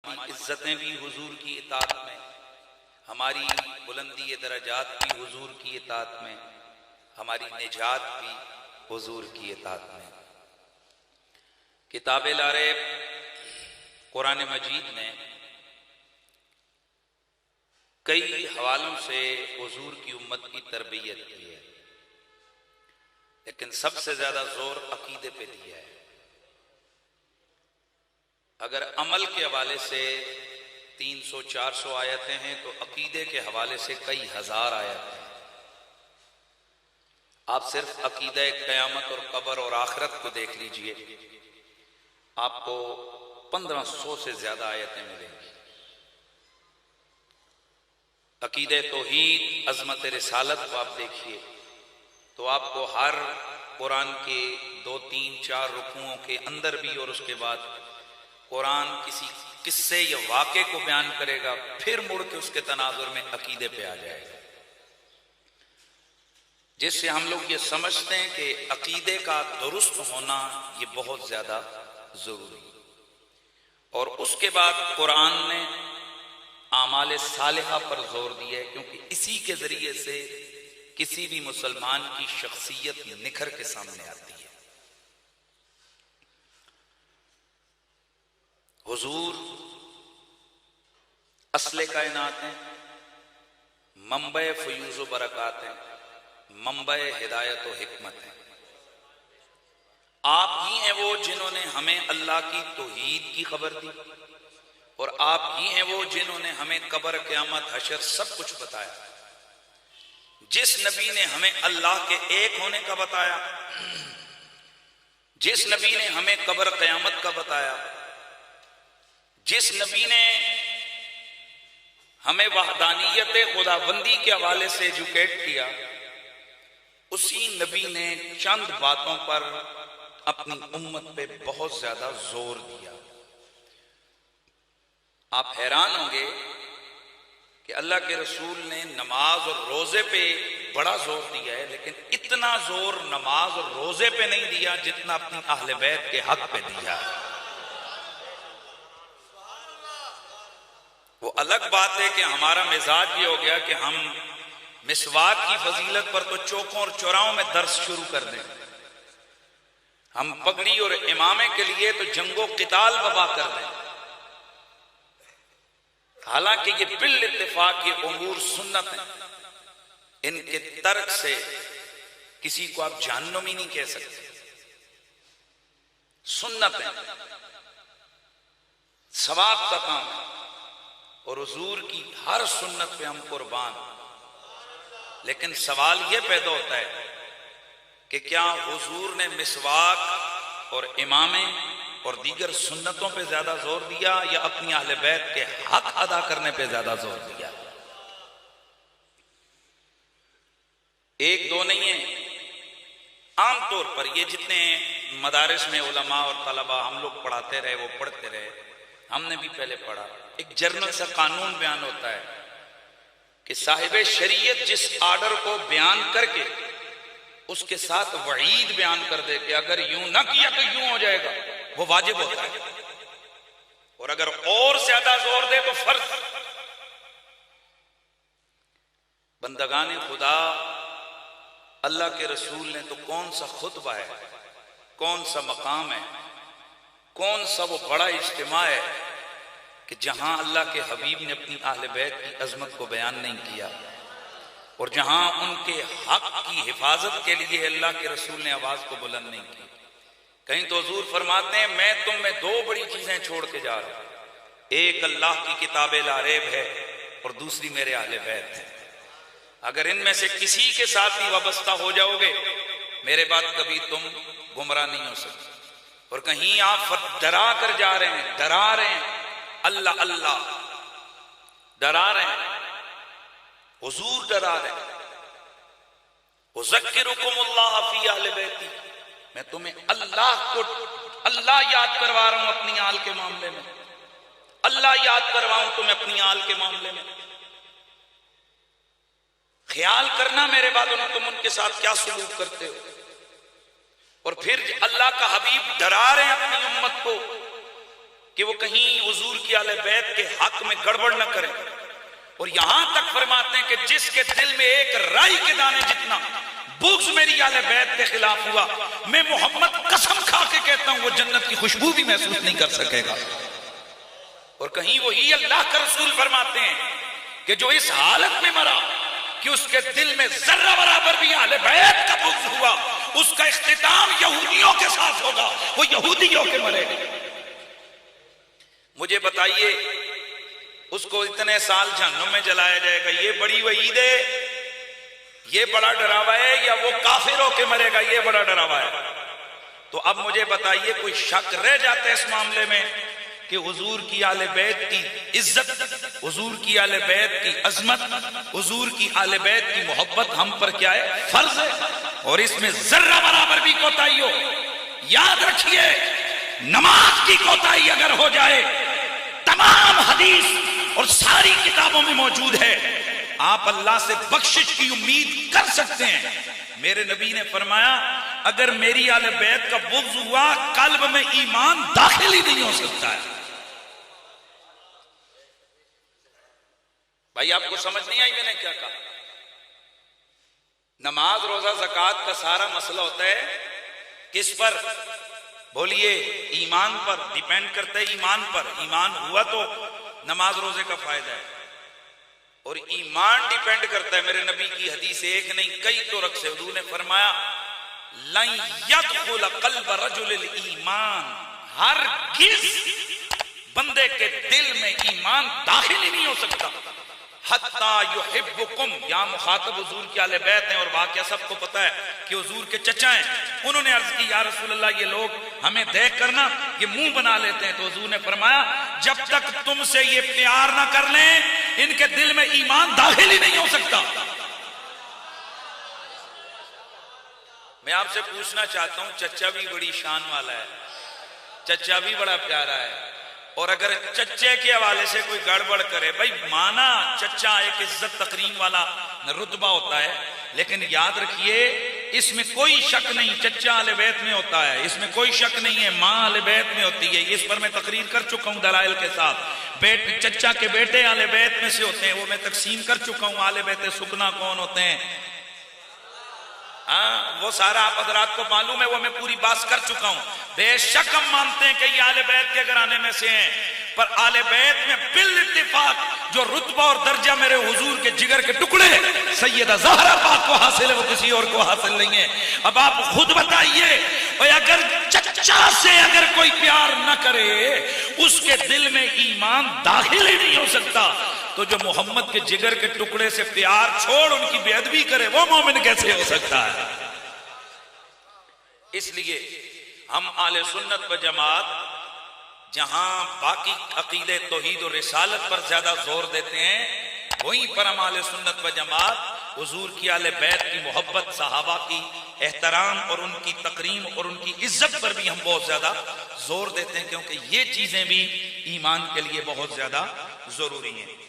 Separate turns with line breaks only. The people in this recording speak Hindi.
हमारी इज्जतें भी हुजूर की इताअत में, हमारी बुलंदी दरजात भी हुजूर की इताअत में, हमारी निजात भी हुजूर की इताअत में। किताब लारेब कुरान मजीद ने कई हवालों से हुजूर की उम्मत की तरबियत की है, लेकिन सबसे ज्यादा जोर अकीदे पे दिया है। अगर अमल के हवाले से 300-400 आयतें हैं तो अकीदे के हवाले से कई हजार आयतें हैं। आप सिर्फ अकीदा क़यामत और कब्र और आखिरत को देख लीजिए, आपको 1500 से ज्यादा आयतें मिलेंगी। अकीदे तौहीद, अज़मत रिसालत को आप देखिए तो आपको हर कुरान के 2-3-4 रुकुओं के अंदर भी और उसके बाद कुरान किसी किस्से या वाक़े को बयान करेगा, फिर मुड़ के उसके तनाजुर में अकीदे पे आ जाएगा, जिससे हम लोग ये समझते हैं कि अकीदे का दुरुस्त होना ये बहुत ज्यादा जरूरी। और उसके बाद कुरान ने आमाल सालिहा पर जोर दिया है, क्योंकि इसी के जरिए से किसी भी मुसलमान की शख्सियत निखर के सामने आती है। हुजूर असले कायनात हैं, मंबे फयूज़ व बरक़ात हैं, मंबे हिदायत व हिकमत हैं। आप ही हैं वो जिन्होंने हमें अल्लाह की तौहीद की खबर दी, और आप ही हैं वो जिन्होंने हमें कब्र, क़यामत, हशर सब कुछ बताया। जिस नबी ने हमें अल्लाह के एक होने का बताया, जिस नबी ने हमें कब्र क़यामत का बताया, जिस नबी ने हमें वहदानियत खुदाबंदी के हवाले से एजुकेट किया, उसी नबी ने चंद बातों पर अपनी उम्मत पे बहुत ज्यादा जोर दिया। आप हैरान होंगे कि अल्लाह के रसूल ने नमाज और रोजे पे बड़ा जोर दिया है, लेकिन इतना जोर नमाज और रोजे पे नहीं दिया जितना अपनी अहले बैत के हक पे दिया। वो अलग बात है कि हमारा मिजाज ये हो गया कि हम मिसवाक की फजीलत पर तो चौकों और चौराहों में दर्स शुरू कर दें, हम पगड़ी और इमामे के लिए तो जंगो किताल बबा कर दें। हालांकि ये बिल इत्तेफाक ये उमूर सुन्नत है, इनके तर्क से किसी को आप जहन्नुमी नहीं कह सकते। सुन्नत है, सवाब का काम है, और हुजूर की हर सुन्नत पे हम कुर्बान। लेकिन सवाल यह पैदा होता है कि क्या हुजूर ने मिसवाक और इमामे और दीगर सुन्नतों पे ज्यादा जोर दिया या अपनी अहले बैत के हक अदा करने पे ज्यादा जोर दिया? एक दो नहीं है, आमतौर पर ये जितने मदारिस में उलमा और तलबा हम लोग पढ़ाते रहे वो पढ़ते रहे, हमने भी पहले पढ़ा। एक जर्नल सा कानून बयान होता है कि साहिब शरीयत जिस आर्डर को बयान करके उसके साथ वईद बयान कर दे कि अगर यूं ना किया तो यूं हो जाएगा, वो वाजिब होता है, और अगर और ज्यादा जोर दे तो फर्ज। बंदगाने खुदा, अल्लाह के रसूल ने तो कौन सा खुतबा है, कौन सा मकाम है, कौन सा वो बड़ा इज्तिमा है कि जहां अल्लाह के हबीब ने अपनी अहले बैत की अजमत को बयान नहीं किया, और जहां उनके हक की हिफाजत के लिए अल्लाह के रसूल ने आवाज को बुलंद नहीं की। कहीं तो हुजूर फरमाते हैं मैं तुम में दो बड़ी चीजें छोड़ के जा रहा हूं, एक अल्लाह की किताब लारेब है और दूसरी मेरे अहले बैत है। अगर इनमें से किसी के साथ ही वाबस्ता हो जाओगे, मेरे बाद कभी तुम गुमराह नहीं हो सकते। और कहीं आप डरा कर जा रहे हैं, डरा रहे हैं, अल्लाह अल्लाह डरा रहे हैं, हुजूर डरा रहे हैं, उज़क्किरुकुमुल्लाह फी अहले बैती, मैं तुम्हें अल्लाह याद करवा रहा हूं अपनी आल के मामले में, अल्लाह याद करवाऊं तुम्हें अपनी आल के मामले में। ख्याल करना मेरे बाद तुम उनके साथ क्या सलूक करते हो। और फिर अल्लाह का हबीब डरा रहे हैं अपनी उम्मत को कि वो कहीं हुजूर की आले बैत के हक में गड़बड़ न करें। और यहां तक फरमाते हैं कि जिसके दिल में एक राई के दाने जितना बुग़्ज़ मेरी आले बैत के खिलाफ हुआ, मैं मोहम्मद कसम खा के कहता हूं वो जन्नत की खुशबू भी महसूस नहीं कर सकेगा। और कहीं वही अल्लाह का रसूल फरमाते हैं कि जो इस हालत में मरा कि उसके दिल में जर्रा बराबर भी आले बैत का बुग़्ज़ हुआ, उसका इख्तिताम यहूदियों के साथ होगा, वो यहूदियों के मरेगा। मुझे बताइए उसको इतने साल जहन्नुम में जलाया जाएगा, ये बड़ी वईद है, ये बड़ा डरावा है, या वो काफिर होके मरेगा ये बड़ा डरावा है? तो अब मुझे बताइए कोई शक रह जाता है इस मामले में कि हुजूर की आले बैत की इज्जत, हुजूर की आले बैत की अजमत, हुजूर की आले बैत की मोहब्बत हम पर क्या है? फर्ज है। और इसमें जर्रा बराबर भी कोताही हो, याद रखिए नमाज की कोताही अगर हो जाए, तमाम हदीस और सारी किताबों में मौजूद है, आप अल्लाह से बख्शिश की उम्मीद कर सकते हैं। मेरे नबी ने फरमाया अगर मेरी आले बैत का बुग़्ज़ हुआ, कल्ब में ईमान दाखिल ही नहीं हो सकता है। भाई आपको समझ नहीं आई मैंने क्या कहा? नमाज रोजा ज़कात का सारा मसला होता है किस पर? बोलिए ईमान पर, डिपेंड करता है ईमान पर। ईमान हुआ तो नमाज रोजे का फायदा है, और ईमान डिपेंड करता है। मेरे नबी की हदीस एक नहीं कई तुरक से हुजूर ने फरमाया लन यदखुल क़ल्ब रजुलिल ईमान, हरगिज़ बंदे के दिल में ईमान दाखिल ही नहीं हो सकता हत्ता युहिब्बुकुम। या मुखातब हुजूर के आले बैत हैं, और वाकया सबको पता है कि हुजूर के चचा हैं। उन्होंने अर्ज की या रसूल अल्लाह ये लोग हमें देख कर ना ये मुंह बना लेते हैं। तो हुजूर ने फरमाया जब तक तुमसे ये प्यार ना कर लें इनके दिल में ईमान दाखिल ही नहीं हो सकता। मैं आपसे पूछना चाहता हूं, चचा भी बड़ी शान वाला है, चचा भी बड़ा प्यारा है, और अगर चच्चे के हवाले से कोई गड़बड़ करे, भाई माना चचा एक इज्जत तकरीम वाला रुतबा होता है, लेकिन याद रखिए इसमें कोई शक नहीं चच्चा आले बैत में होता है, इसमें कोई शक नहीं है मां आले बैत में होती है। इस पर मैं तकरीर कर चुका हूं दलाइल के साथ। चच्चा के बेटे आले बैत में से होते हैं, वो मैं तकसीम कर चुका हूं। आले बैत सुकना कौन होते हैं, हाँ वो सारा आप हजरात को मालूम है, वो मैं पूरी बात कर चुका हूं। बेशक हम मानते हैं कि ये आले बैत के घराने में से हैं, पर आले बैत में बिल इत्तिफाक जो रुतबा और दर्जा मेरे हुजूर के जिगर के टुकड़े सैयदा ज़हरा पाक को हासिल है वो किसी और को हासिल नहीं है। अब आप खुद बताइए, अगर चच्चा से अगर कोई प्यार न करे उसके दिल में ईमान दाखिल ही नहीं हो सकता, तो जो मोहम्मद के जिगर के टुकड़े से प्यार छोड़ उनकी बेअदबी करे वो मोमिन कैसे हो सकता है? इसलिए हम आले सुन्नत व जमात जहां बाकी अकीदे तौहीद और रिसालत पर ज्यादा जोर देते हैं, वहीं पर हम आले सुन्नत व जमात हुजूर की आले बैत की मोहब्बत, सहाबा की एहतराम और उनकी तकरीम और उनकी इज्जत पर भी हम बहुत ज्यादा जोर देते हैं, क्योंकि ये चीजें भी ईमान के लिए बहुत ज्यादा जरूरी हैं।